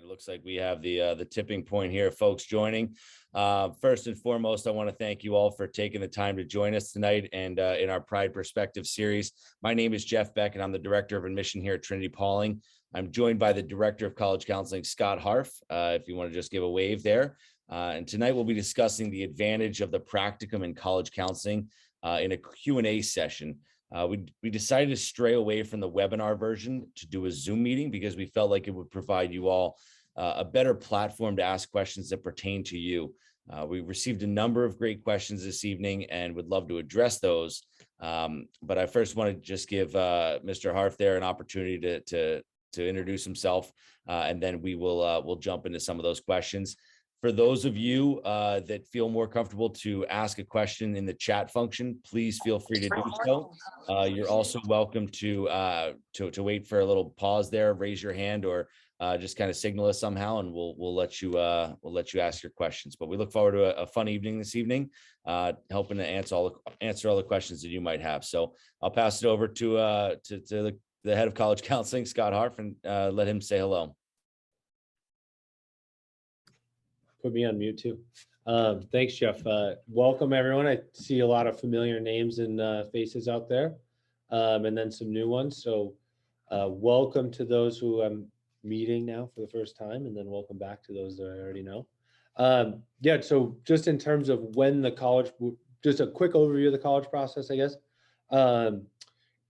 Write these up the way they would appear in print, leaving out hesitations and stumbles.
It looks like we have the tipping point here, folks joining. First and foremost, I want to thank you all for taking the time to join us tonight and in our Pride Perspective series. My name is Jeff Beck, and I'm the Director of Admission here at Trinity-Pawling. I'm joined by the Director of College Counseling, Scott Harff, if you want to just give a wave there. And tonight we'll be discussing the advantage of the practicum in college counseling in a Q&A session. We decided to stray away from the webinar version to do a Zoom meeting because we felt like it would provide you all a better platform to ask questions that pertain to you. We received a number of great questions this evening and would love to address those. But I first want to just give Mr. Harff there an opportunity to introduce himself, and then we'll jump into some of those questions. For those of you that feel more comfortable to ask a question in the chat function, please feel free to do so. You're also welcome to wait for a little pause there, raise your hand, or just kind of signal us somehow, and we'll let you ask your questions. But we look forward to a fun evening this evening, helping to answer all the questions that you might have. So I'll pass it over to the head of college counseling, Scott Harff, and let him say hello. Put me on mute too. Thanks, Jeff. Welcome, everyone. I see a lot of familiar names and faces out there, and then some new ones. So welcome to those who I'm meeting now for the first time, and then welcome back to those that I already know. Yeah, so just in terms of when the college, just a quick overview of the college process, I guess.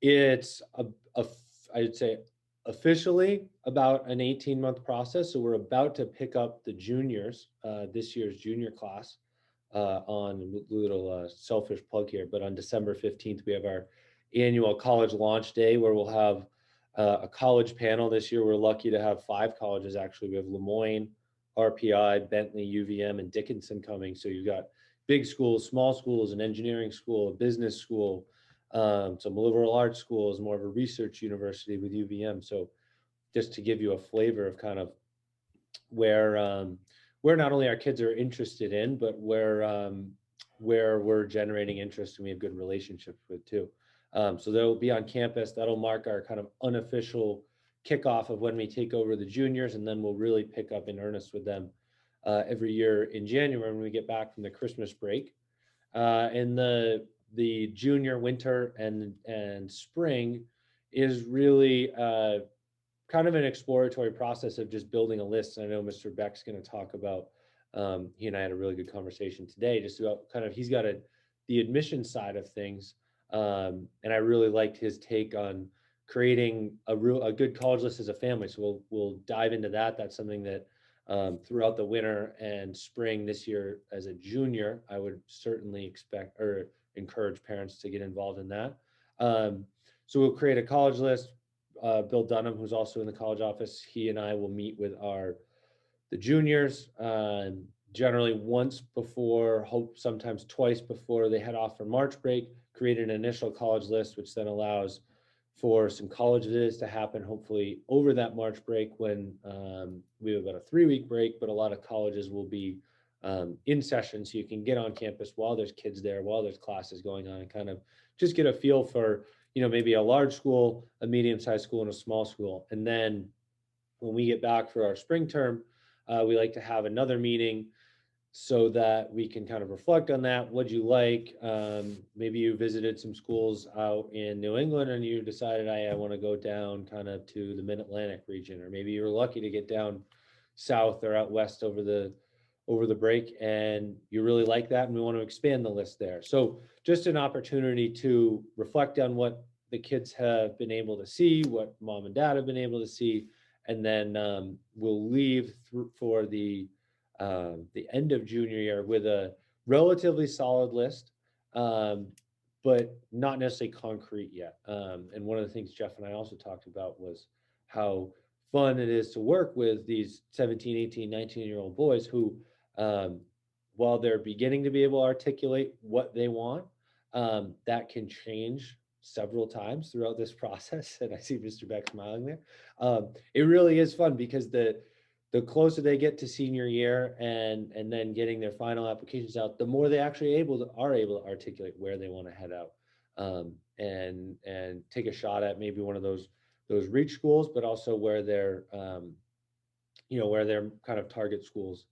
It's, I'd say, officially about an 18-month process. So we're about to pick up the juniors, this year's junior class, on a little selfish plug here, but on December 15th, we have our annual college launch day where we'll have a college panel. This year, we're lucky to have 5 colleges, actually. We have Lemoyne, RPI, Bentley, UVM, and Dickinson coming. So you've got big schools, small schools, an engineering school, a business school, some liberal arts schools, more of a research university with UVM. So just to give you a flavor of kind of where not only our kids are interested in, but where we're generating interest and we have good relationships with too. So they'll be on campus. That'll mark our kind of unofficial kickoff of when we take over the juniors, and then we'll really pick up in earnest with them every year in January when we get back from the Christmas break. And the junior winter and spring is really kind of an exploratory process of just building a list. And I know Mr. Beck's going to talk about, he and I had a really good conversation today, just about kind of, he's got the admission side of things. And I really liked his take on creating a good college list as a family. So we'll dive into that. That's something that throughout the winter and spring this year as a junior, I would certainly expect or encourage parents to get involved in that. So we'll create a college list. Bill Dunham, who's also in the college office, he and I will meet with the juniors generally once before, sometimes twice before they head off for March break, create an initial college list, which then allows for some college visits to happen, hopefully over that March break when we have about a 3-week break, but a lot of colleges will be in session, so you can get on campus while there's kids there, while there's classes going on, and kind of just get a feel for, maybe a large school, a medium-sized school, and a small school. And then when we get back for our spring term, we like to have another meeting so that we can kind of reflect on that. What'd you like? Maybe you visited some schools out in New England and you decided, I want to go down kind of to the Mid-Atlantic region, or maybe you were lucky to get down south or out west over the break and you really like that and we want to expand the list there. So just an opportunity to reflect on what the kids have been able to see, what mom and dad have been able to see, and then we'll leave for the end of junior year with a relatively solid list, but not necessarily concrete yet. And one of the things Jeff and I also talked about was how fun it is to work with these 17, 18, 19-year-old boys who, while they're beginning to be able to articulate what they want, that can change several times throughout this process. And I see Mr. Beck smiling there. It really is fun because the closer they get to senior year and then getting their final applications out, the more they actually are able to articulate where they want to head out, and take a shot at maybe one of those reach schools, but also where they're where their kind of target schools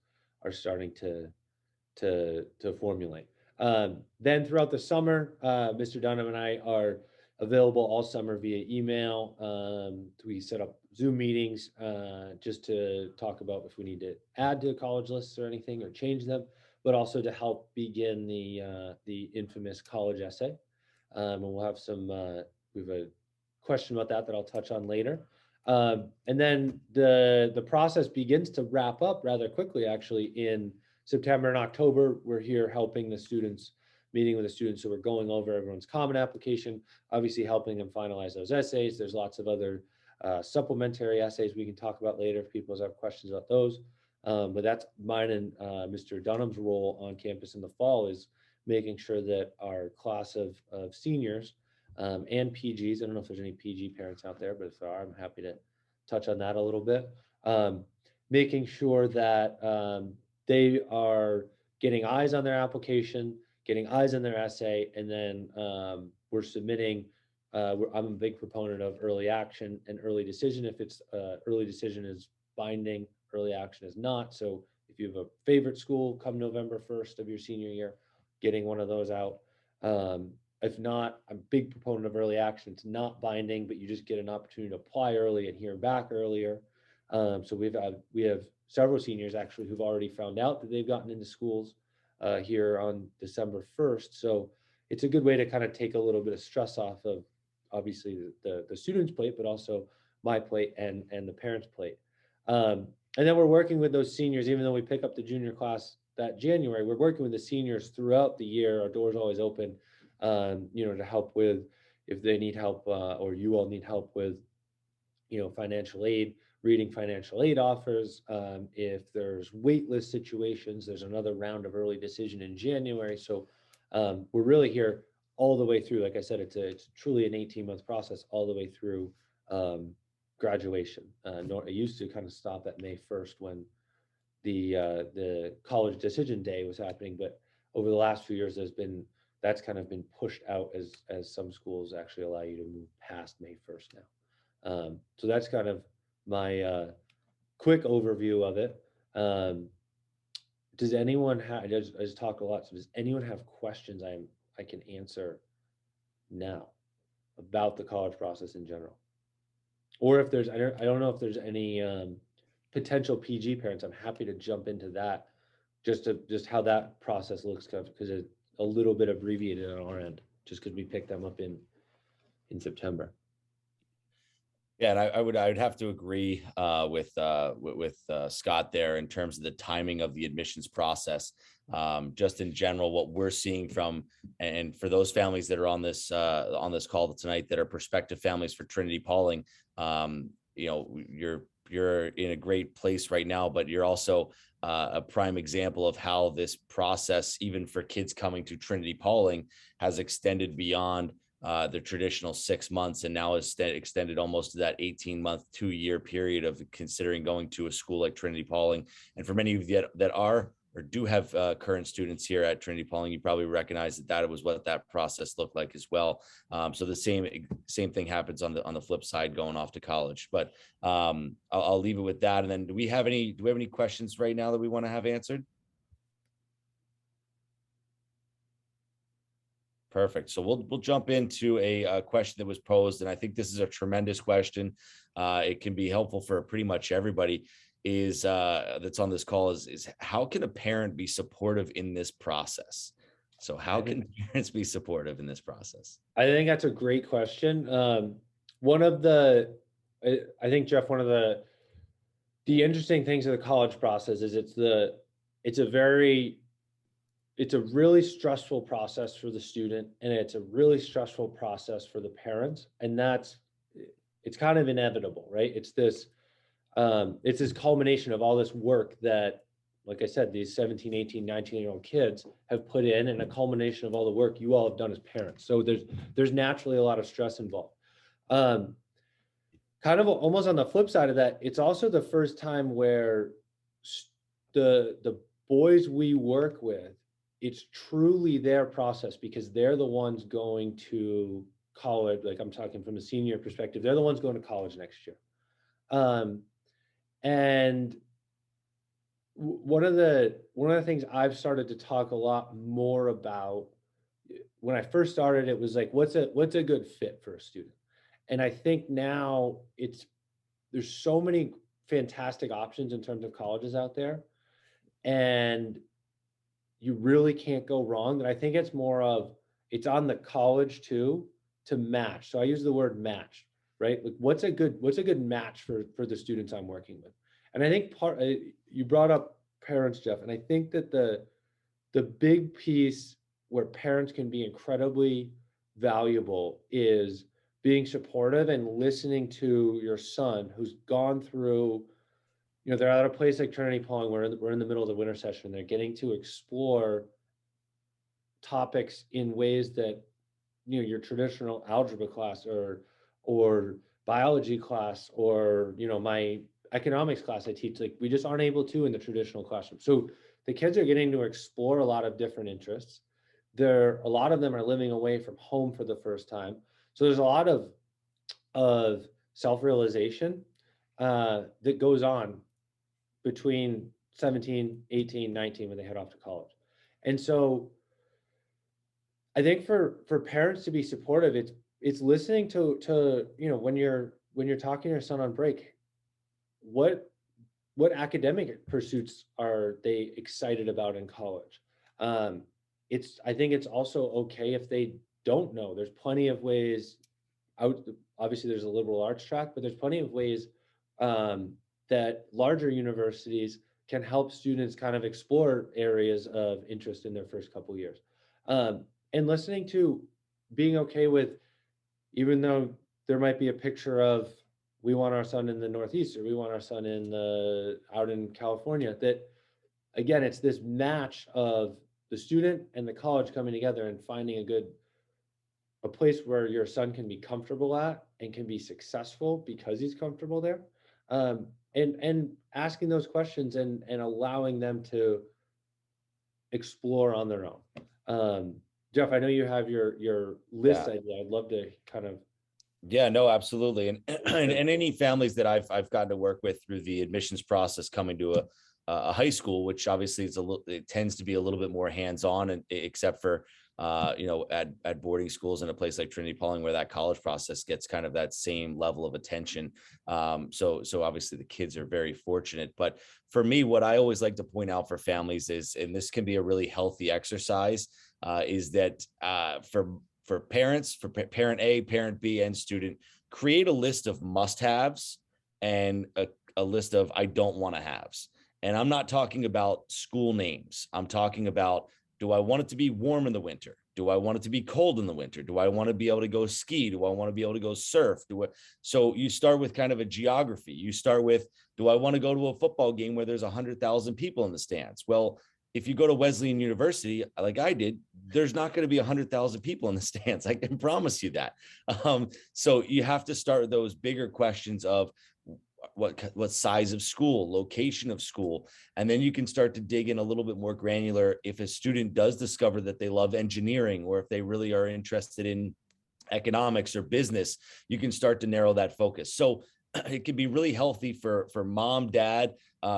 are starting to formulate. Then throughout the summer, Mr. Dunham and I are available all summer via email. We set up Zoom meetings just to talk about if we need to add to college lists or anything or change them, but also to help begin the infamous college essay. And we'll have we have a question about that I'll touch on later. And then the process begins to wrap up rather quickly, actually, in September and October. We're here helping the students, meeting with the students. So we're going over everyone's common application, obviously helping them finalize those essays. There's lots of other supplementary essays we can talk about later if people have questions about those. But that's mine and Mr. Dunham's role on campus in the fall, is making sure that our class of seniors and PGs, I don't know if there's any PG parents out there, but if there are, I'm happy to touch on that a little bit. Making sure that they are getting eyes on their application, getting eyes on their essay, and then we're submitting. I'm a big proponent of early action and early decision. If it's early decision is binding, early action is not. So if you have a favorite school come November 1st of your senior year, getting one of those out. If not, I'm a big proponent of early action. It's not binding, but you just get an opportunity to apply early and hear back earlier. So we have several seniors actually who've already found out that they've gotten into schools here on December 1st. So it's a good way to kind of take a little bit of stress off of obviously the student's plate, but also my plate and the parents' plate. And then we're working with those seniors, even though we pick up the junior class that January, we're working with the seniors throughout the year. Our door's always open, to help with if they need help or you all need help with, financial aid, reading financial aid offers. If there's waitlist situations, there's another round of early decision in January. So we're really here all the way through. Like I said, it's truly an 18-month process all the way through graduation. It used to kind of stop at May 1st when the college decision day was happening, but over the last few years, that's kind of been pushed out as some schools actually allow you to move past May 1st now. So that's kind of my quick overview of it. Does anyone have? I just talk a lot. So does anyone have questions I can answer now about the college process in general? Or if there's, I don't know if there's any potential PG parents, I'm happy to jump into that, just how that process looks, because it's a little bit abbreviated on our end, just because we picked them up in September. Yeah, and I would have to agree with Scott there in terms of the timing of the admissions process. Just in general, what we're seeing from, and for those families that are on this call tonight that are prospective families for Trinity-Pawling, you're in a great place right now, but you're also a prime example of how this process, even for kids coming to Trinity-Pawling, has extended beyond the traditional 6 months, and now is extended almost to that 18-month, 2-year period of considering going to a school like Trinity-Pawling. And for many of you that are or do have current students here at Trinity-Pawling, you probably recognize that was what that process looked like as well. So the same thing happens on the flip side going off to college. But I'll leave it with that. And then do we have any questions right now that we want to have answered? Perfect. So we'll jump into a question that was posed, and I think this is a tremendous question. It can be helpful for pretty much everybody. That's on this call is how can a parent be supportive in this process? So how can parents be supportive in this process? I think that's a great question. I think, Jeff, one of the interesting things of the college process is it's a really stressful process for the student, and it's a really stressful process for the parents. And it's kind of inevitable, right? It's this culmination of all this work that, like I said, these 17, 18, 19-year-old kids have put in, and a culmination of all the work you all have done as parents. So there's naturally a lot of stress involved. Kind of almost on the flip side of that, it's also the first time where the boys we work with, it's truly their process, because they're the ones going to college. Like, I'm talking from a senior perspective, they're the ones going to college next year. And one of the things I've started to talk a lot more about. When I first started, it was like, what's a good fit for a student? And I think now there's so many fantastic options in terms of colleges out there, and you really can't go wrong. And I think it's on the college too to match. So I use the word match, right? Like what's a good match for the students I'm working with. And I think you brought up parents, Jeff, and I think that the big piece where parents can be incredibly valuable is being supportive and listening to your son who's gone through, they're at a place like Trinity-Pawling. We're in the middle of the winter session. They're getting to explore topics in ways that your traditional algebra class or biology class or my economics class I teach, like we just aren't able to in the traditional classroom. So the kids are getting to explore a lot of different interests. A lot of them are living away from home for the first time. So there's a lot of self-realization that goes on between 17, 18, 19 when they head off to college. And so I think for parents to be supportive, it's listening to when you're talking to your son on break, what academic pursuits are they excited about in college? I think it's also okay if they don't know. There's plenty of ways out. Obviously, there's a liberal arts track, but there's plenty of ways that larger universities can help students kind of explore areas of interest in their first couple years. And listening to being okay with, even though there might be a picture of we want our son in the Northeast or we want our son out in California, that again, it's this match of the student and the college coming together and finding a place where your son can be comfortable at and can be successful because he's comfortable there. And asking those questions and allowing them to explore on their own. Jeff, I know you have your list Yeah. idea. I'd love to kind of. Yeah, no, absolutely. And any families that I've gotten to work with through the admissions process coming to a high school, which obviously it tends to be a little bit more hands-on, and except for at boarding schools in a place like Trinity-Pawling, where that college process gets kind of that same level of attention. So obviously the kids are very fortunate. But for me, what I always like to point out for families is, and this can be a really healthy exercise, is that for parents, for parent A, parent B, and student, create a list of must-haves and a list of I don't want to haves. And I'm not talking about school names. I'm talking about, do I want it to be warm in the winter? Do I want it to be cold in the winter? Do I want to be able to go ski? Do I want to be able to go surf? So you start with kind of a geography. You start with, do I want to go to a football game where there's 100,000 people in the stands? Well, if you go to Wesleyan University, like I did, there's not going to be 100,000 people in the stands. I can promise you that. So you have to start with those bigger questions of what size of school, location of school, and then you can start to dig in a little bit more granular. If a student does discover that they love engineering, or if they really are interested in economics or business, you can start to narrow that focus. So it can be really healthy for mom, dad,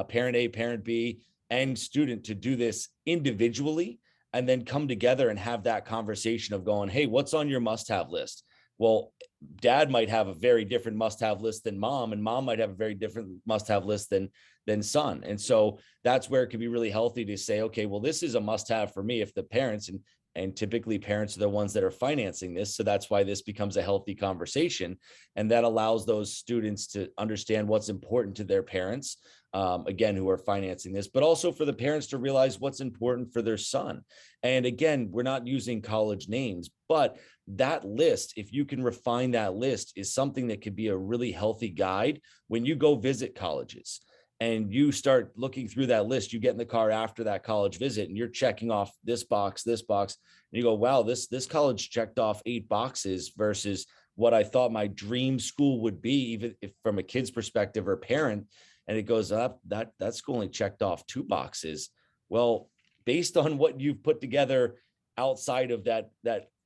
parent A, parent B, and student to do this individually, and then come together and have that conversation of going, hey, what's on your must-have list? Well, dad might have a very different must-have list than mom, and mom might have a very different must-have list than son. And so that's where it can be really healthy to say, okay, well, this is a must-have for me if the parents, and typically parents are the ones that are financing this. So that's why this becomes a healthy conversation. And that allows those students to understand what's important to their parents, again, who are financing this, but also for the parents to realize what's important for their son. And again, we're not using college names, but that list, if you can refine that list, is something that could be a really healthy guide when you go visit colleges. And you start looking through that list, you get in the car after that college visit and you're checking off this box, and you go, wow, this college checked off 8 boxes versus what I thought my dream school would be, even if from a kid's perspective or parent. And it goes up, that school only checked off 2 boxes. Well, based on what you've put together outside of that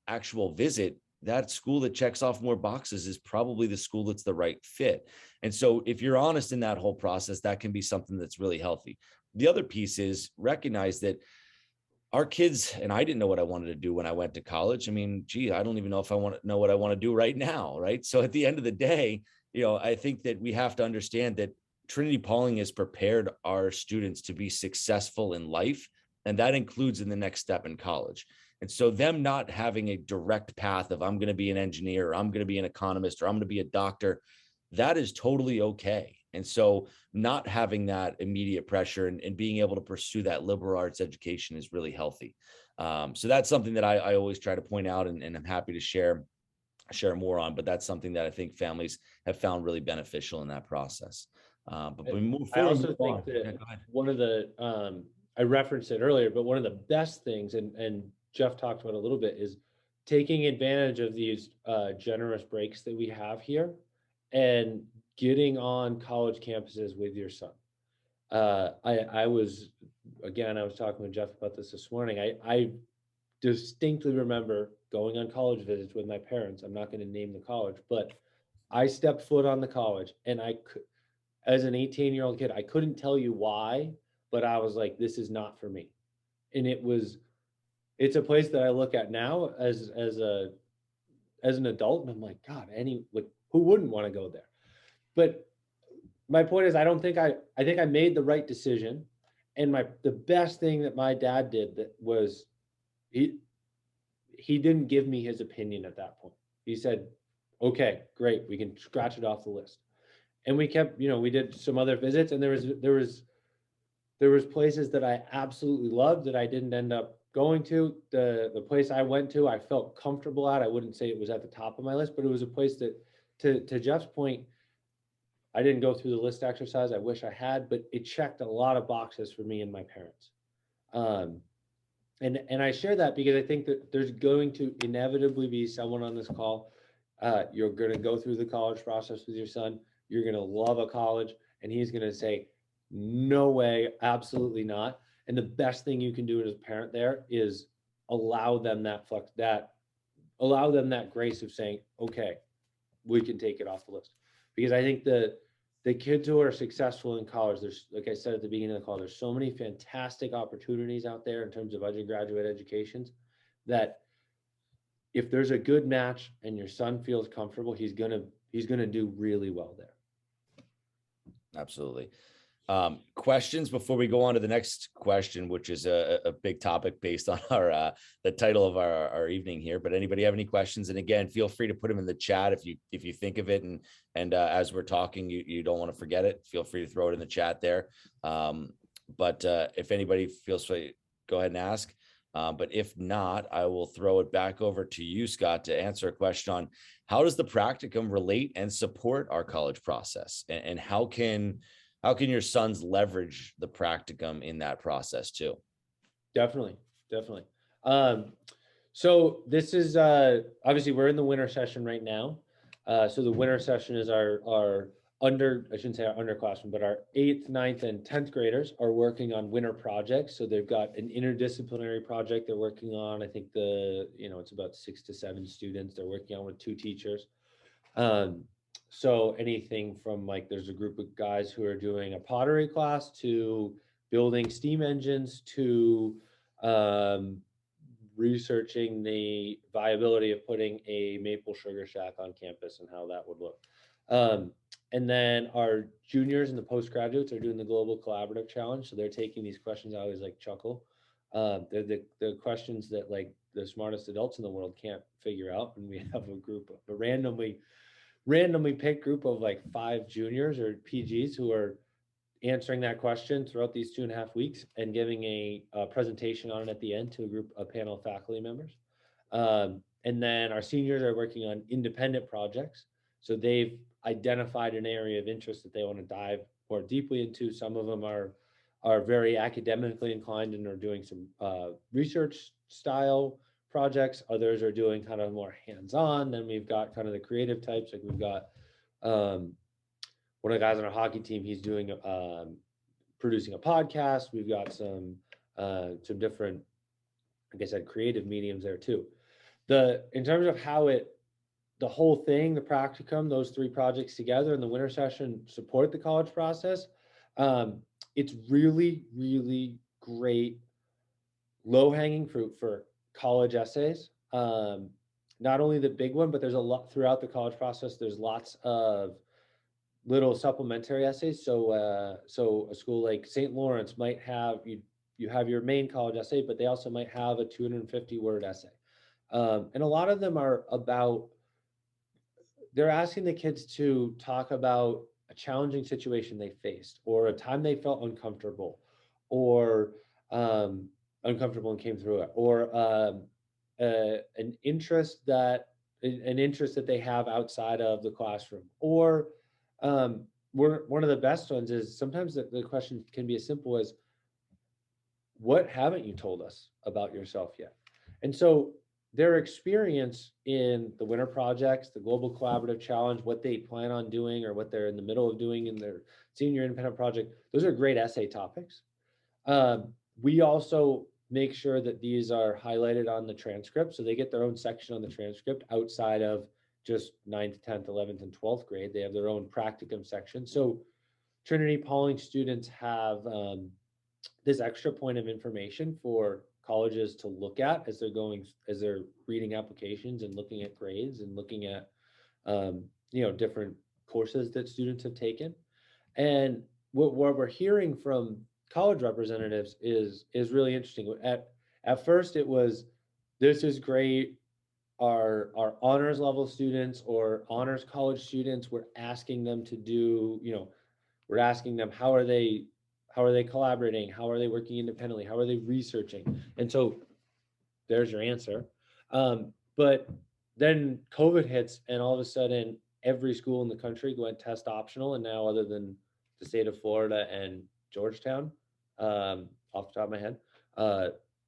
actual visit, that school that checks off more boxes is probably the school that's the right fit. And so if you're honest in that whole process, that can be something that's really healthy. the other piece is recognize that our kids, and I didn't know what I wanted to do when I went to college. I mean, gee, I don't even know if I want to know what I want to do right now. Right. So at the end of the day, I think that we have to understand that Trinity-Pawling has prepared our students to be successful in life. And that includes in the next step in college. And so them not having a direct path of I'm going to be an engineer, or I'm going to be an economist, or I'm going to be a doctor, that is totally okay. And so not having that immediate pressure and being able to pursue that liberal arts education is really healthy. So that's something that I always try to point out, and I'm happy to share more on, but that's something that I think families have found really beneficial in that process. But we move I forward. also think that one of the, I referenced it earlier, but one of the best things, and Jeff talked about a little bit, is taking advantage of these generous breaks that we have here and getting on college campuses with your son. I was, again, I was talking with Jeff about this morning. I distinctly remember going on college visits with my parents. I'm not going to name the college, but I stepped foot on the college, and I could, as an 18-year-old kid, I couldn't tell you why, but I was like, this is not for me. And it's a place that I look at now as an adult, and I'm like, God, who wouldn't want to go there? But my point is, I think I made the right decision. And the best thing that my dad did that was he didn't give me his opinion at that point. He said, okay, great, we can scratch it off the list. And we kept, we did some other visits, and there was places that I absolutely loved that I didn't end up going to. The place I went to, I felt comfortable at. I wouldn't say it was at the top of my list, but it was a place that, to Jeff's point, I didn't go through the list exercise. I wish I had, but it checked a lot of boxes for me and my parents. And I share that because I think that there's going to inevitably be someone on this call. You're going to go through the college process with your son. You're going to love a college, and he's going to say, no way, absolutely not. And the best thing you can do as a parent there is allow them that allow them that grace of saying, okay, we can take it off the list. Because I think the kids who are successful in college, there's, like I said at the beginning of the call, there's so many fantastic opportunities out there in terms of undergraduate educations that if there's a good match and your son feels comfortable, he's gonna do really well there. Absolutely. Questions before we go on to the next question, which is a big topic based on our the title of our evening here. But anybody have any questions? And again, feel free to put them in the chat if you think of it, and as we're talking, you don't want to forget it. Feel free to throw it in the chat there. But if anybody feels free, go ahead and ask. But if not, I will throw it back over to you, Scott, to answer a question on how does the practicum relate and support our college process, and how can your sons leverage the practicum in that process too? Definitely. So this is obviously we're in the winter session right now. So the winter session is our I shouldn't say our underclassmen, but our 8th, 9th, and 10th graders are working on winter projects. So they've got an interdisciplinary project they're working on. I think it's about 6 to 7 students they're working on with 2 teachers. So anything from, like, there's a group of guys who are doing a pottery class to building steam engines to researching the viability of putting a maple sugar shack on campus and how that would look. And then our juniors and the postgraduates are doing the Global Collaborative Challenge. So they're taking these questions. I always like chuckle. They're the questions that, like, the smartest adults in the world can't figure out. And we have a randomly picked group of like 5 juniors or PGs who are answering that question throughout these 2.5 weeks and giving a presentation on it at the end to a panel of faculty members. And then our seniors are working on independent projects. So they've identified an area of interest that they want to dive more deeply into. Some of them are very academically inclined and are doing some research style projects. Others are doing kind of more hands-on. Then we've got kind of the creative types. Like we've got one of the guys on our hockey team, he's doing producing a podcast. We've got some different, like I said, creative mediums there too. In terms of how the whole thing, the practicum, those 3 projects together in the winter session support the college process. It's really, really great low hanging fruit for college essays. Not only the big one, but there's a lot throughout the college process. There's lots of little supplementary essays. So a school like St. Lawrence might have you have your main college essay, but they also might have a 250-word essay. And a lot of them are about, they're asking the kids to talk about a challenging situation they faced, or a time they felt uncomfortable, or um, uncomfortable and came through it, or an interest that they have outside of the classroom, or one of the best ones is sometimes the question can be as simple as, what haven't you told us about yourself yet? And so their experience in the winter projects, the global collaborative challenge, what they plan on doing or what they're in the middle of doing in their senior independent project, those are great essay topics. We also make sure that these are highlighted on the transcript, so they get their own section on the transcript outside of just 9th, 10th, 11th, and 12th grade. They have their own practicum section. So Trinity-Pawling students have this extra point of information for colleges to look at as they're reading applications and looking at grades and looking at different courses that students have taken. And what we're hearing from college representatives is really interesting. At first it was, this is great. Our honors level students or honors college students, we're asking them to do, we're asking them, how are they collaborating? How are they working independently? How are they researching? And so there's your answer. But then COVID hits, and all of a sudden every school in the country went test optional. And now, other than the state of Florida and Georgetown, off the top of my head,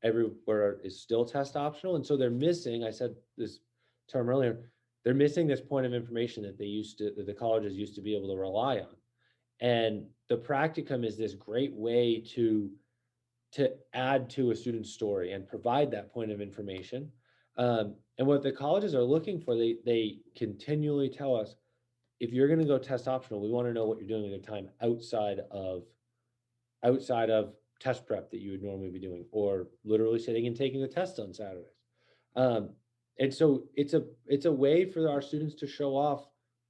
everywhere is still test optional. And so they're missing, I said this term earlier, they're missing this point of information that that the colleges used to be able to rely on. And the practicum is this great way to add to a student's story and provide that point of information. And what the colleges are looking for, they continually tell us, if you're going to go test optional, we want to know what you're doing with your time outside of test prep that you would normally be doing, or literally sitting and taking the test on Saturdays. And so it's a way for our students to show off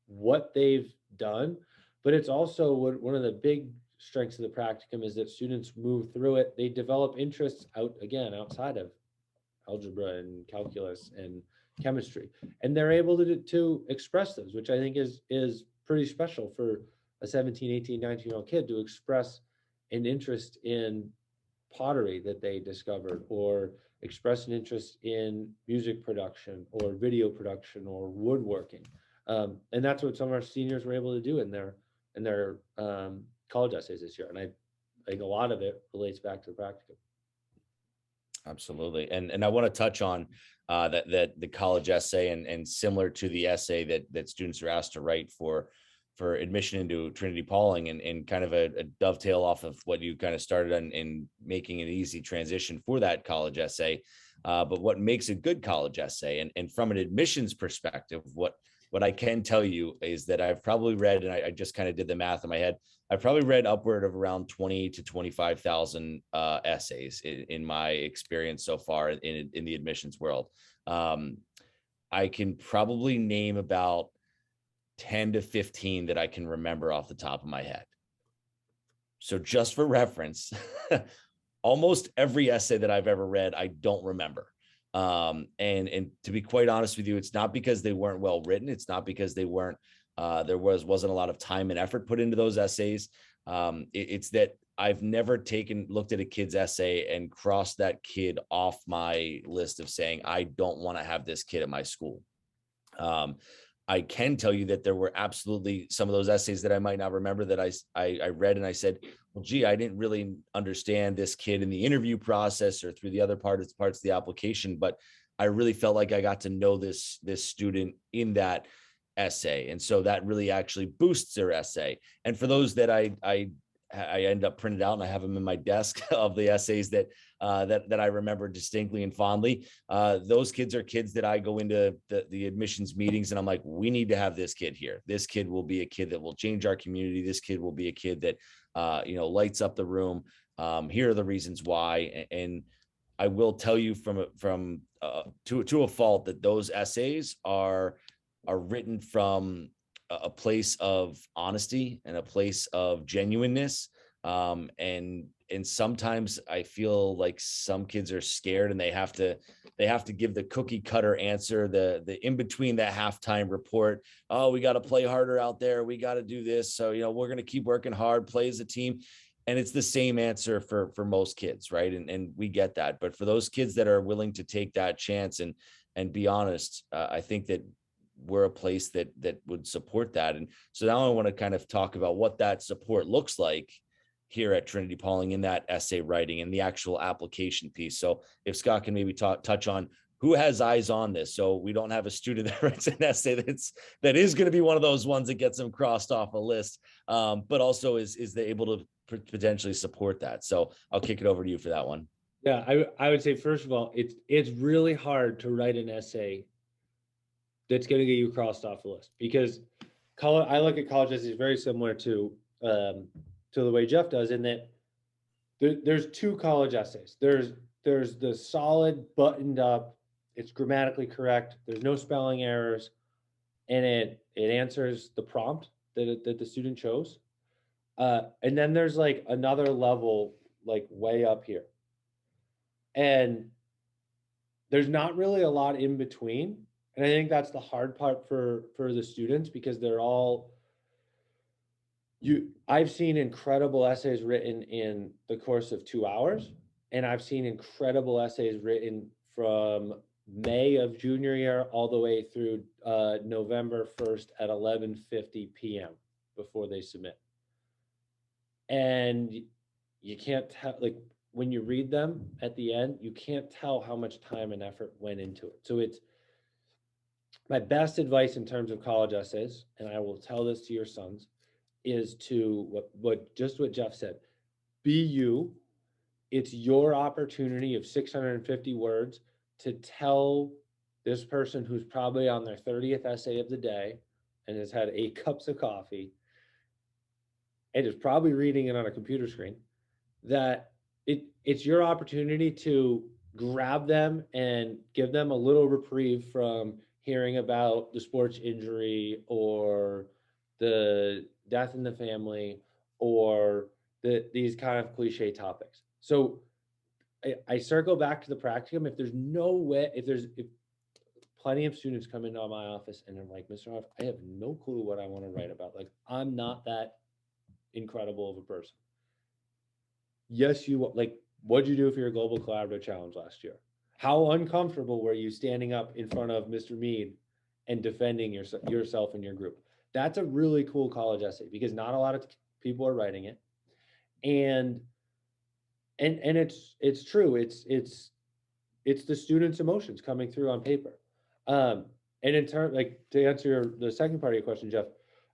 what they've done, but it's also one of the big strengths of the practicum is that students move through it. They develop interests outside of algebra and calculus and chemistry, and they're able to express those, which I think is pretty special for a 17, 18, 19-year-old kid to express an interest in pottery that they discovered, or express an interest in music production or video production or woodworking. And that's what some of our seniors were able to do in their college essays this year. And I think a lot of it relates back to the practicum. Absolutely. And I want to touch on that the college essay and similar to the essay that students are asked to write for admission into Trinity-Pawling, and kind of a dovetail off of what you kind of started on in making an easy transition for that college essay. But what makes a good college essay, and from an admissions perspective, what I can tell you is that I've probably read, and I just kind of did the math in my head, I've probably read upward of around 20 to 25,000 essays in my experience so far in the admissions world. I can probably name about 10 to 15 that I can remember off the top of my head. So just for reference, almost every essay that I've ever read, I don't remember. And to be quite honest with you, it's not because they weren't well written. It's not because they weren't, there wasn't a lot of time and effort put into those essays. It's that I've never looked at a kid's essay and crossed that kid off my list of saying, I don't want to have this kid at my school. I can tell you that there were absolutely some of those essays that I might not remember that I read and I said, well, gee, I didn't really understand this kid in the interview process or through the other parts of the application, but I really felt like I got to know this student in that essay. And so that really actually boosts their essay. And for those that I I end up printed out and I have them in my desk of the essays that I remember distinctly and fondly. Those kids are kids that I go into the admissions meetings and I'm like, we need to have this kid here. This kid will be a kid that will change our community. This kid will be a kid that lights up the room. Here are the reasons why. And I will tell you to a fault that those essays are written from a place of honesty and a place of genuineness. And sometimes I feel like some kids are scared and they have to give the cookie cutter answer, the in between that halftime report. Oh, we got to play harder out there. We got to do this. So, we're going to keep working hard, play as a team. And it's the same answer for most kids, right? And we get that. But for those kids that are willing to take that chance and be honest, I think that we're a place that would support that. And so now I want to kind of talk about what that support looks like here at Trinity-Pawling in that essay writing and the actual application piece. So if Scott can maybe touch on who has eyes on this, so we don't have a student that writes an essay that is going to be one of those ones that gets them crossed off a list, but also is they able to potentially support that. So I'll kick it over to you for that one. Yeah, I would say, first of all, it's really hard to write an essay that's going to get you crossed off the list, because I look at college essays very similar to the way Jeff does, in that there's two college essays. There's the solid, buttoned up, it's grammatically correct, there's no spelling errors, and it answers the prompt that the student chose. And then there's like another level, like way up here. And there's not really a lot in between. And I think that's the hard part for the students, because they're all, I've seen incredible essays written in the course of 2 hours. And I've seen incredible essays written from May of junior year all the way through November 1st at 11:50 p.m. before they submit. And you can't tell, like, when you read them at the end, you can't tell how much time and effort went into it. So it's my best advice in terms of college essays, and I will tell this to your sons, is to what Jeff said. Be you. It's your opportunity of 650 words to tell this person who's probably on their 30th essay of the day and has had 8 cups of coffee and is probably reading it on a computer screen, that it's your opportunity to grab them and give them a little reprieve from hearing about the sports injury or the death in the family or these kind of cliche topics. So I circle back to the practicum. If there's no way, if plenty of students come into my office and they're like, Mr. Harff, I have no clue what I want to write about. Like, I'm not that incredible of a person. Yes, like, what'd you do for your Global Collaborative Challenge last year? How uncomfortable were you standing up in front of Mr. Mead and defending yourself and your group? That's a really cool college essay, because not a lot of people are writing it. And it's true. It's the students' emotions coming through on paper. And in turn, like, to answer the second part of your question, Jeff,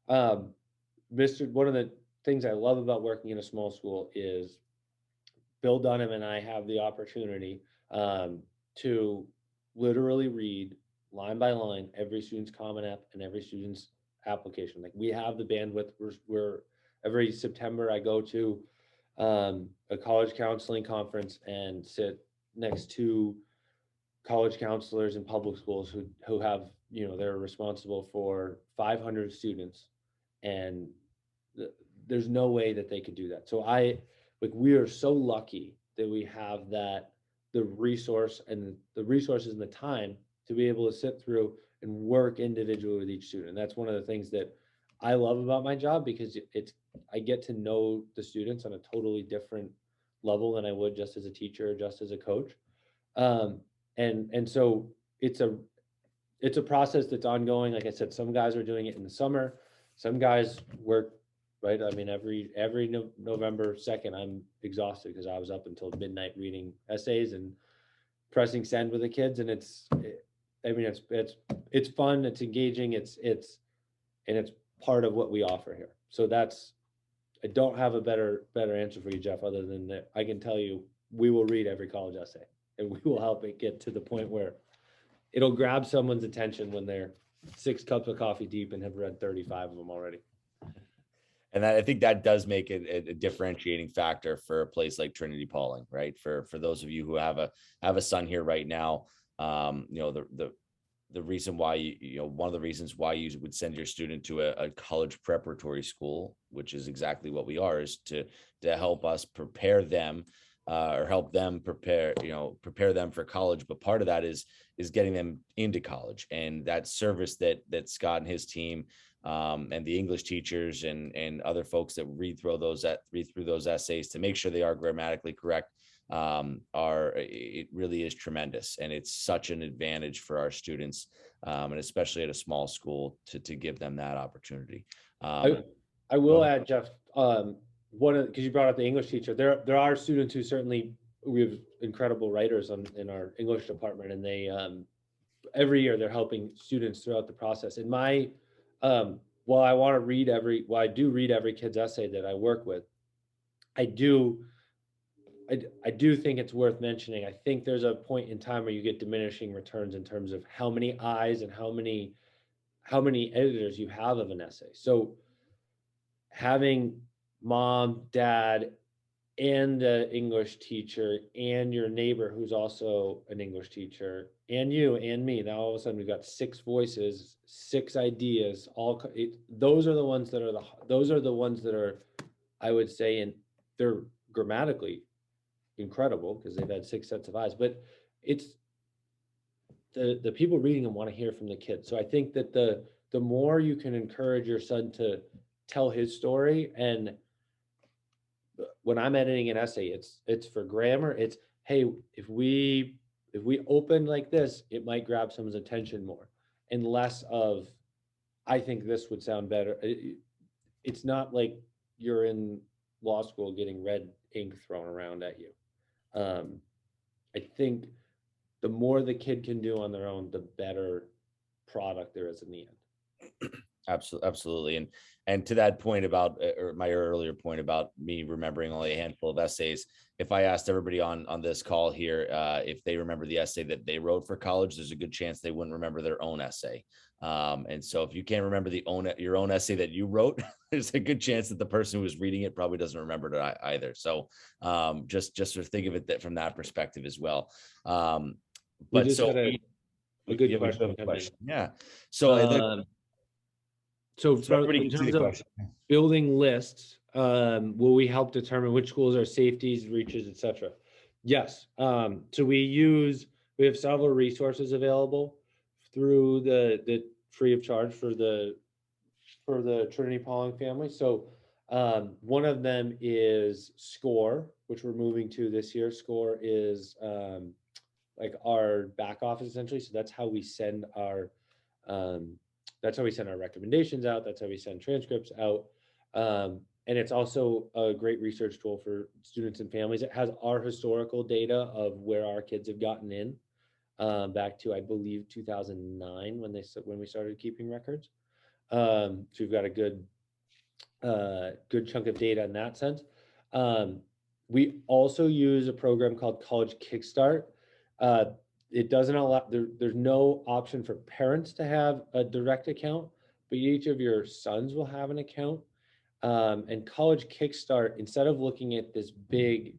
one of the things I love about working in a small school is Bill Dunham and I have the opportunity to literally read line by line every student's Common App and every student's application. Like, we have the bandwidth. We're every September I go to a college counseling conference and sit next to college counselors in public schools who have, they're responsible for 500 students, and there's no way that they could do that. So we are so lucky that we have the resources and the time to be able to sit through and work individually with each student. And that's one of the things that I love about my job, because I get to know the students on a totally different level than I would just as a teacher or just as a coach. And so it's a process that's ongoing. Like I said, some guys are doing it in the summer. Some guys work, right? I mean, every November 2nd, I'm exhausted because I was up until midnight reading essays and pressing send with the kids. And it's fun. It's engaging. It's part of what we offer here. So I don't have a better answer for you, Jeff, other than that I can tell you we will read every college essay, and we will help it get to the point where it'll grab someone's attention when they're 6 cups of coffee deep and have read 35 of them already. And I think that does make it a differentiating factor for a place like Trinity-Pawling, right? For those of you who have a son here right now, you know, the reason why you know, one of the reasons why you would send your student to a college preparatory school, which is exactly what we are, is to help us prepare them, or help them prepare them for college. But part of that is getting them into college, and that service that Scott and his team, and the English teachers and other folks that read through those essays to make sure they are grammatically correct, it really is tremendous, and it's such an advantage for our students, and especially at a small school to give them that opportunity. I will add, Jeff, because you brought up the English teacher, there are students who certainly, we have incredible writers in our English department, and they every year they're helping students throughout the process. And my while I do read every kid's essay that I work with, I do think it's worth mentioning. I think there's a point in time where you get diminishing returns in terms of how many eyes and how many editors you have of an essay. So having mom, dad, and the English teacher, and your neighbor who's also an English teacher, and you and me, now all of a sudden we've got 6 voices, 6 ideas. Those are the ones that are, I would say, and they're grammatically incredible because they've had 6 sets of eyes. But it's the people reading them want to hear from the kids. So I think that the more you can encourage your son to tell his story, and when I'm editing an essay, it's for grammar. It's, hey, if we open like this, it might grab someone's attention more, and less of, I think this would sound better. It's not like you're in law school getting red ink thrown around at you. I think the more the kid can do on their own, the better product there is in the end. Absolutely. And to that point about, or my earlier point about me remembering only a handful of essays, if I asked everybody on this call here, if they remember the essay that they wrote for college, there's a good chance they wouldn't remember their own essay. And so if you can't remember your own essay that you wrote, there's a good chance that the person who was reading it probably doesn't remember it either. So just sort of think of it from that perspective as well. But so a good question. Yeah. So so in terms of building lists, will we help determine which schools are safeties, reaches, etc.? Yes. So we have several resources available through the free of charge for the Trinity-Pawling family. So one of them is SCORE, which we're moving to this year. SCORE is like our back office essentially. So that's how we send our recommendations out. That's how we send transcripts out. And it's also a great research tool for students and families. It has our historical data of where our kids have gotten in, back to, I believe, 2009 when we started keeping records. So we've got a good chunk of data in that sense. We also use a program called College Kickstart. It doesn't allow, there's no option for parents to have a direct account, but each of your sons will have an account. And College Kickstart, instead of looking at this big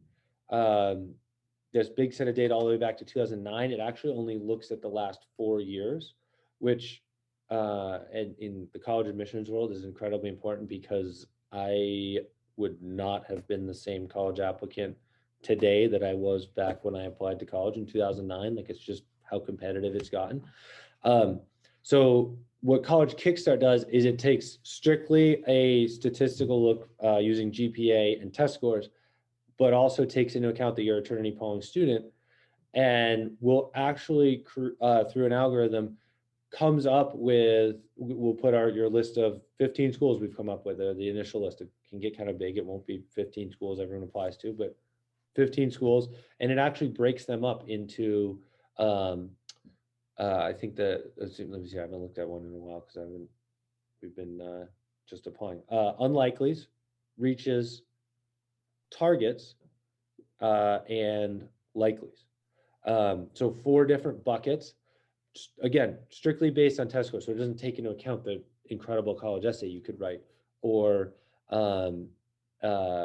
set of data all the way back to 2009, it actually only looks at the last 4 years, which and in the college admissions world is incredibly important, because I would not have been the same college applicant today that I was back when I applied to college in 2009. Like, it's just how competitive it's gotten. So what College Kickstart does is it takes strictly a statistical look using GPA and test scores, but also takes into account that you're a Trinity-Pawling student, and will actually through an algorithm comes up with, we'll put your list of 15 schools we've come up with, the initial list. It can get kind of big. It won't be 15 schools everyone applies to, but 15 schools, and it actually breaks them up into I think let me see, I haven't looked at one in a while because we've been just applying. Unlikelies, reaches, targets, and likelies. So 4 different buckets, again, strictly based on test scores. So it doesn't take into account the incredible college essay you could write, or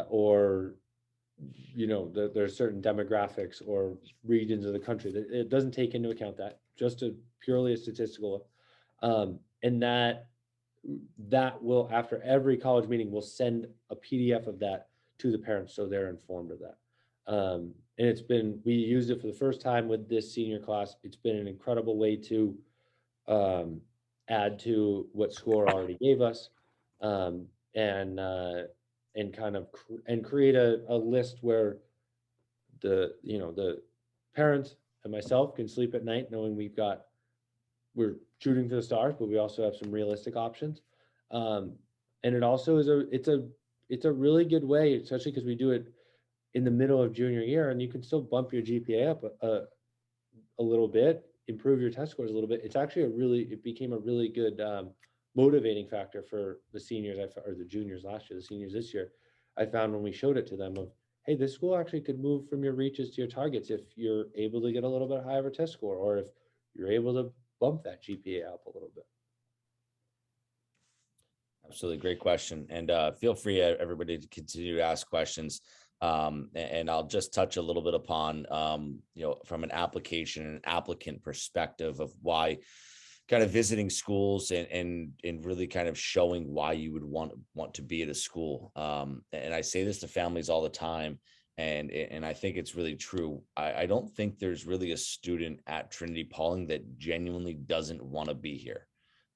or there's certain demographics or regions of the country that it doesn't take into account that, just purely a statistical, and that will, after every college meeting, we'll send a PDF of that to the parents so they're informed of that. And we used it for the first time with this senior class. It's been an incredible way to add to what SCORE already gave us, and kind of create a list where the parents and myself can sleep at night knowing we're shooting for the stars, but we also have some realistic options. And it also it's a really good way, especially because we do it in the middle of junior year, and you can still bump your GPA up a little bit, improve your test scores a little bit. It became a really good motivating factor for the seniors, or the juniors last year, the seniors this year. I found when we showed it to them of, hey, this school actually could move from your reaches to your targets if you're able to get a little bit higher of a test score, or if you're able to bump that GPA up a little bit. Absolutely. Great question. And feel free, everybody, to continue to ask questions. And I'll just touch a little bit upon, from an application and applicant perspective of why kind of visiting schools and really kind of showing why you would want to be at a school. And I say this to families all the time, and I think it's really true. I don't think there's really a student at Trinity-Pawling that genuinely doesn't want to be here.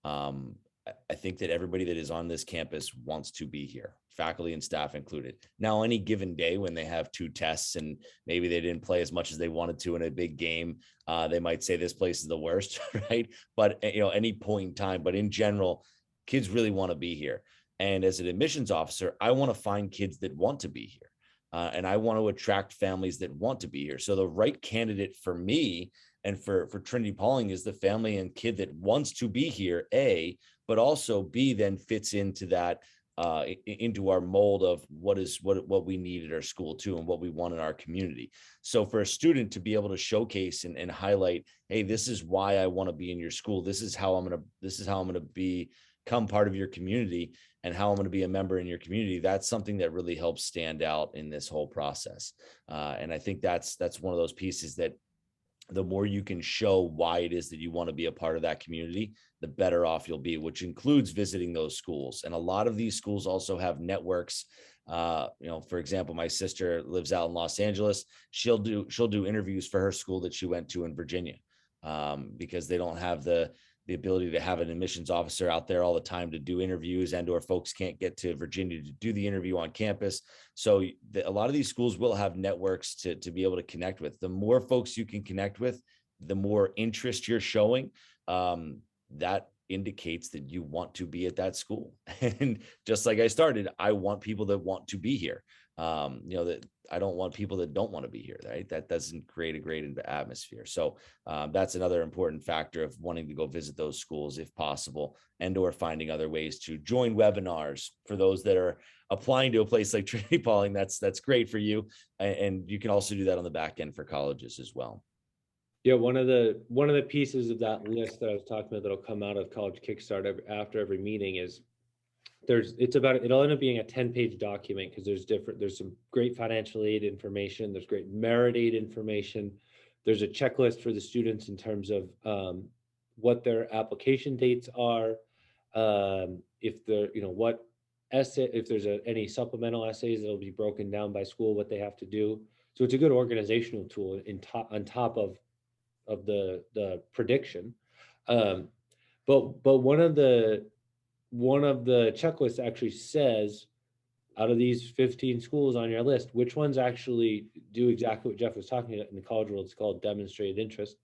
I think that everybody that is on this campus wants to be here, faculty and staff included. Now, any given day when they have 2 tests and maybe they didn't play as much as they wanted to in a big game, they might say this place is the worst, right? But any point in time, but in general, kids really want to be here. And as an admissions officer, I want to find kids that want to be here. And I want to attract families that want to be here. So the right candidate for me and for Trinity-Pawling is the family and kid that wants to be here, A, but also B, then fits into that, into our mold of what we need at our school too, and what we want in our community. So for a student to be able to showcase and highlight, hey, this is why I want to be in your school. This is how I'm going to become part of your community, and how I'm going to be a member in your community. That's something that really helps stand out in this whole process. And I think that's one of those pieces that the more you can show why it is that you want to be a part of that community, the better off you'll be, which includes visiting those schools. And a lot of these schools also have networks. For example, my sister lives out in Los Angeles. She'll do interviews for her school that she went to in Virginia, because they don't have the ability to have an admissions officer out there all the time to do interviews, or folks can't get to Virginia to do the interview on campus. So a lot of these schools will have networks to be able to connect with. The more folks you can connect with, the more interest you're showing. That indicates that you want to be at that school. And just like I started, I want people that want to be here. That I don't want people that don't want to be here, right? That doesn't create a great atmosphere. So that's another important factor of wanting to go visit those schools if possible, or finding other ways to join webinars for those that are applying to a place like Trinity-Pawling. That's great for you. And you can also do that on the back end for colleges as well. Yeah, one of the pieces of that list that I was talking about that'll come out of College Kickstart after every meeting is it'll end up being a 10-page document, because there's some great financial aid information, there's great merit aid information, there's a checklist for the students in terms of what their application dates are, if there's any supplemental essays that'll be broken down by school, what they have to do. So it's a good organizational tool on top of the prediction. But one of the checklists actually says, out of these 15 schools on your list, which ones actually do exactly what Jeff was talking about. In the college world, it's called demonstrated interest.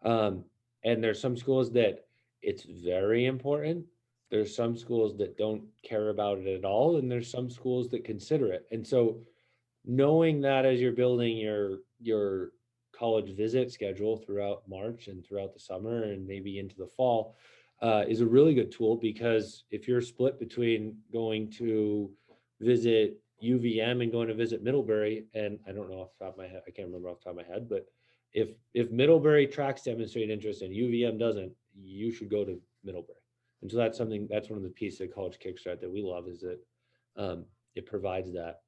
And there's some schools that it's very important. There's some schools that don't care about it at all. And there's some schools that consider it. And so knowing that as you're building your college visit schedule throughout March and throughout the summer and maybe into the fall, is a really good tool, because if you're split between going to visit UVM and going to visit Middlebury. And I don't know off the top of my head, I can't remember off the top of my head, but if Middlebury tracks demonstrate interest and UVM doesn't, you should go to Middlebury. And so that's something, that's one of the pieces of College Kickstart that we love, is that it provides that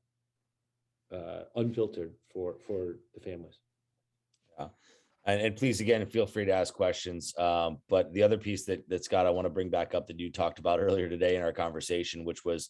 unfiltered for the families. Yeah. And please, again, feel free to ask questions. But the other piece that Scott, I want to bring back up that you talked about earlier today in our conversation, which was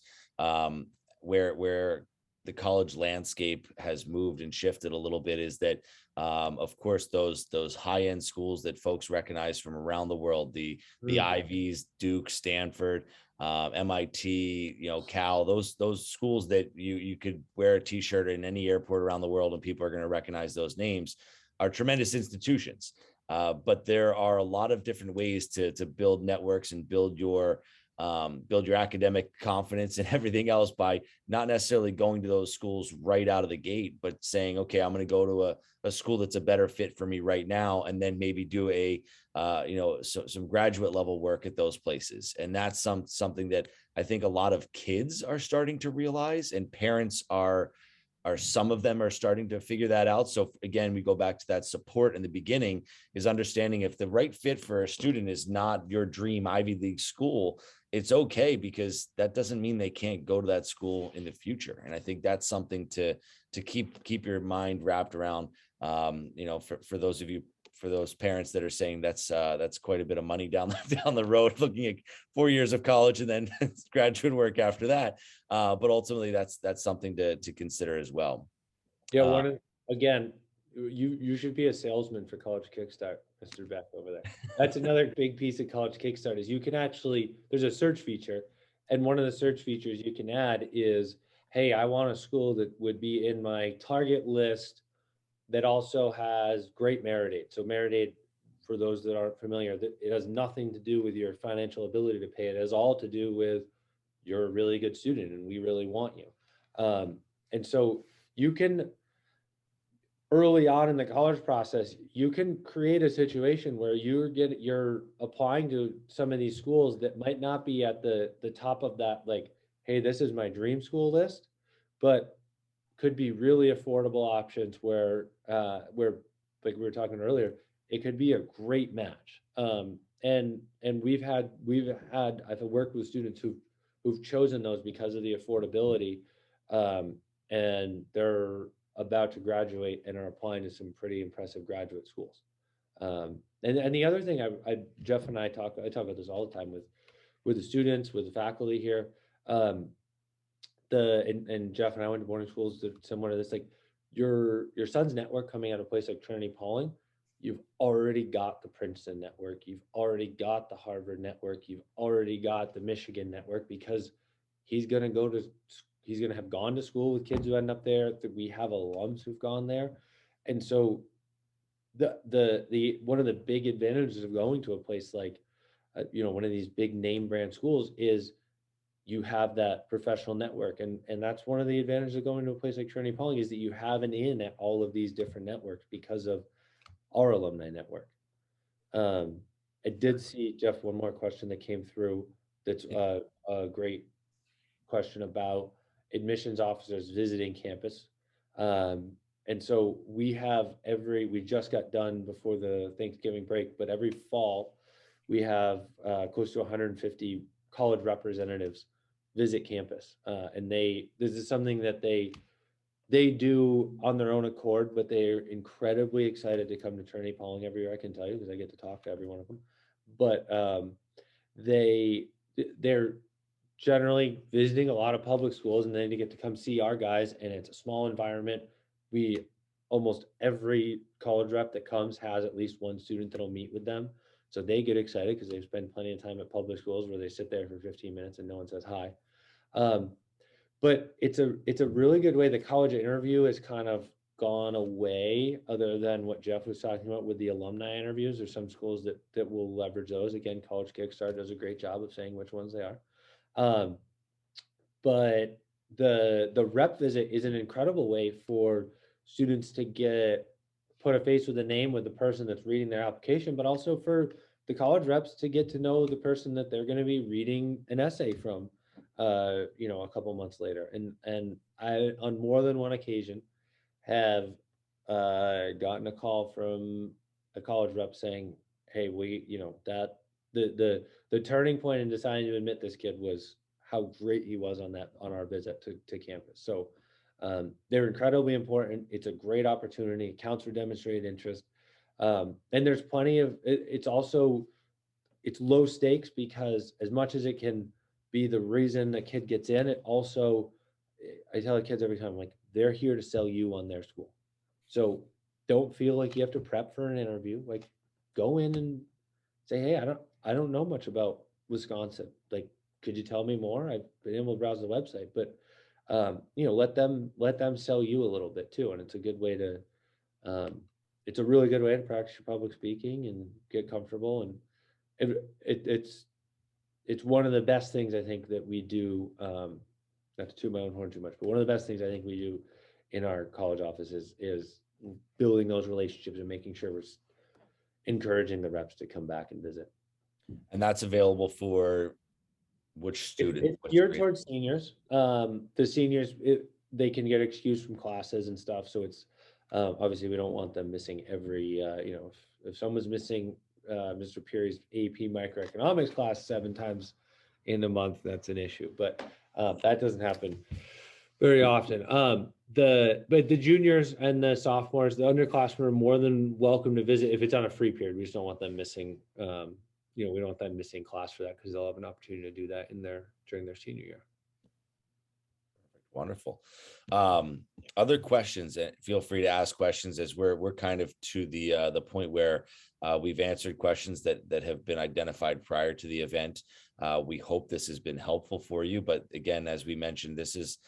where the college landscape has moved and shifted a little bit, is that, of course, those high end schools that folks recognize from around the world, the Ivies, Duke, Stanford, MIT, Cal, those schools that you could wear a T-shirt in any airport around the world and people are going to recognize those names, are tremendous institutions. But there are a lot of different ways to build networks and build your academic confidence and everything else by not necessarily going to those schools right out of the gate, but saying, okay, I'm going to go to a school that's a better fit for me right now, and then maybe do some graduate level work at those places. And that's something that I think a lot of kids are starting to realize, and parents are some of them are starting to figure that out. So again, we go back to that support in the beginning, is understanding if the right fit for a student is not your dream Ivy League school, it's okay, because that doesn't mean they can't go to that school in the future. And I think that's something to keep your mind wrapped around. For those of you, for those parents that are saying that's quite a bit of money down the road, looking at 4 years of college and then graduate work after that. But ultimately, that's something to consider as well. Yeah, again, you should be a salesman for College Kickstart, Mr. Beck over there. That's another big piece of College Kickstart, is you can actually, there's a search feature, and one of the search features you can add is, hey, I want a school that would be in my target list that also has great merit aid. So merit aid, for those that aren't familiar, it has nothing to do with your financial ability to pay. It has all to do with, you're a really good student and we really want you. And so you can, early on in the college process, you can create a situation where you're applying to some of these schools that might not be at the top of that, like, hey, this is my dream school list, but could be really affordable options where like we were talking earlier, it could be a great match. And I've worked with students who've chosen those because of the affordability, and they're about to graduate and are applying to some pretty impressive graduate schools. And the other thing, Jeff and I talk about this all the time with the students, with the faculty here. And Jeff and I went to boarding schools that similar to this. Like your son's network coming out of a place like Trinity-Pawling, you've already got the Princeton network, you've already got the Harvard network, you've already got the Michigan network, because he's going to have gone to school with kids who end up there. We have alums who've gone there, and so the one of the big advantages of going to a place like one of these big name brand schools is you have that professional network, and that's one of the advantages of going to a place like Trinity-Pawling, is that you have an in at all of these different networks because of our alumni network. I did see, Jeff, one more question that came through. That's a great question about admissions officers visiting campus. And so we just got done before the Thanksgiving break, but every fall we have close to 150 college representatives visit campus. And this is something that they do on their own accord, but they're incredibly excited to come to Trinity-Pawling every year, I can tell you, because I get to talk to every one of them. But they're generally visiting a lot of public schools, and then they get to come see our guys, and it's a small environment. Almost every college rep that comes has at least one student that'll meet with them. So they get excited because they've spent plenty of time at public schools where they sit there for 15 minutes and no one says hi. But it's a really good way. The college interview has kind of gone away, other than what Jeff was talking about with the alumni interviews. There's some schools that will leverage those. Again, College Kickstart does a great job of saying which ones they are. But the rep visit is an incredible way for students to put a face with a name with the person that's reading their application, but also for the college reps to get to know the person that they're going to be reading an essay from. a couple months later. And I, on more than one occasion, have gotten a call from a college rep saying, "Hey, that the turning point in deciding to admit this kid was how great he was on our visit to campus." So they're incredibly important. It's a great opportunity. It counts for demonstrated interest, and there's plenty of. It's low stakes because as much as it can be the reason a kid gets in, it also, I tell the kids every time, like, they're here to sell you on their school. So don't feel like you have to prep for an interview. Like, go in and say, "Hey, I don't know much about Wisconsin. Like, could you tell me more? I've been able to browse the website." But let them sell you a little bit too. And it's a good way to um, it's a really good way to practice your public speaking and get comfortable. And it's one of the best things I think that we do. Not to toot my own horn too much, but one of the best things I think we do in our college offices is building those relationships and making sure we're encouraging the reps to come back and visit. And that's available for which student? It's geared towards seniors. The seniors, they can get excused from classes and stuff. So it's obviously we don't want them missing every. If someone's missing Mr. Peary's AP microeconomics class 7 times in a month, that's an issue. But that doesn't happen very often. But the juniors and the sophomores, the underclassmen are more than welcome to visit if it's on a free period. We just don't want them missing. We don't want them missing class for that because they'll have an opportunity to do that during their senior year. Wonderful. Other questions? Feel free to ask questions, as we're kind of to the point where we've answered questions that have been identified prior to the event. We hope this has been helpful for you. But again, as we mentioned, this is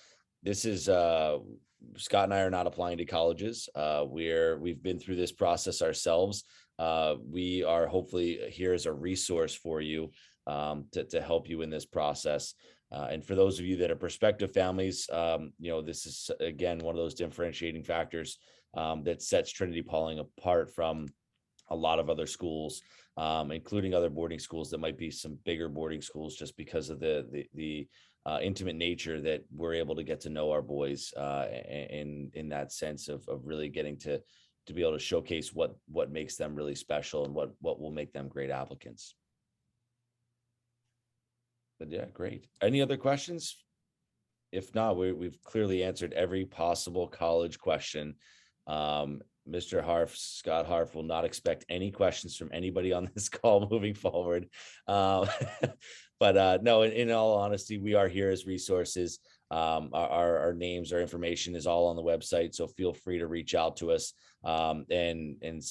Scott and I are not applying to colleges. We've been through this process ourselves. We are hopefully here as a resource for you to help you in this process. And for those of you that are prospective families, this is, again, one of those differentiating factors that sets Trinity-Pawling apart from a lot of other schools, including other boarding schools that might be some bigger boarding schools, just because of the intimate nature that we're able to get to know our boys in that sense of really getting to be able to showcase what makes them really special and what will make them great applicants. But yeah, great. Any other questions? If not, we've clearly answered every possible college question. Mr. Harff, Scott Harff, will not expect any questions from anybody on this call moving forward. But no, in all honesty, we are here as resources. Our names, our information is all on the website, so feel free to reach out to us. And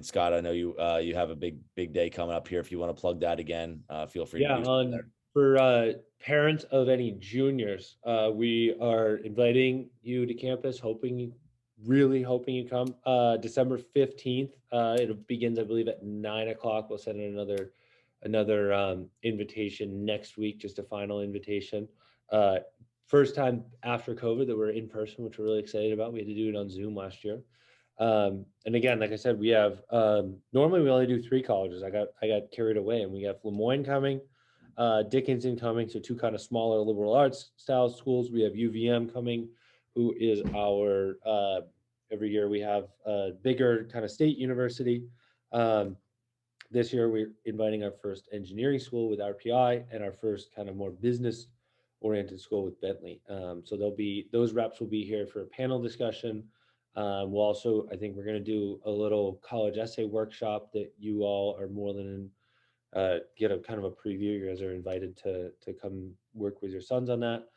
Scott, I know you have a big day coming up here. If you want to plug that again, feel free to do so there. For parents of any juniors, we are inviting you to campus, really hoping you come. December 15th, it begins, I believe, at 9:00. We'll send in another invitation next week, just a final invitation. First time after COVID that we're in person, which we're really excited about. We had to do it on Zoom last year. And again, like I said, we have normally we only do 3 colleges. I got carried away, and we have Lemoyne coming, Dickinson coming, so 2 kind of smaller liberal arts style schools. We have UVM coming, who is our every year we have a bigger kind of state university. This year we're inviting our first engineering school with RPI and our first kind of more business oriented school with Bentley. So those reps will be here for a panel discussion. We'll also, I think we're going to do a little college essay workshop that you all are more than get a kind of a preview. You guys are invited to come work with your sons on that.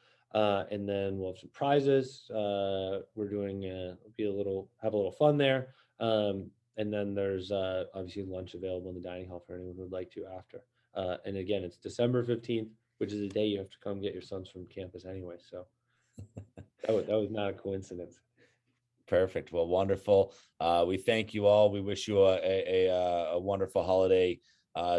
And then we'll have some prizes. We're doing have a little fun there. And then there's obviously lunch available in the dining hall for anyone who would like to after. And again, it's December 15th, which is the day you have to come get your sons from campus anyway. So that was not a coincidence. Perfect. Well, wonderful. We thank you all. We wish you a wonderful holiday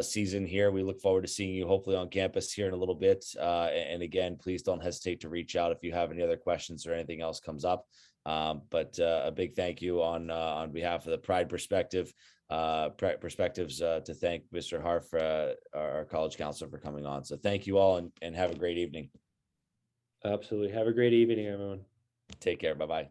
season here. We look forward to seeing you hopefully on campus here in a little bit. And again, please don't hesitate to reach out if you have any other questions or anything else comes up. But a big thank you on behalf of the Pride Perspectives to thank Mr. Harff, our college counselor, for coming on. So thank you all, and have a great evening. Absolutely. Have a great evening, everyone. Take care. Bye-bye.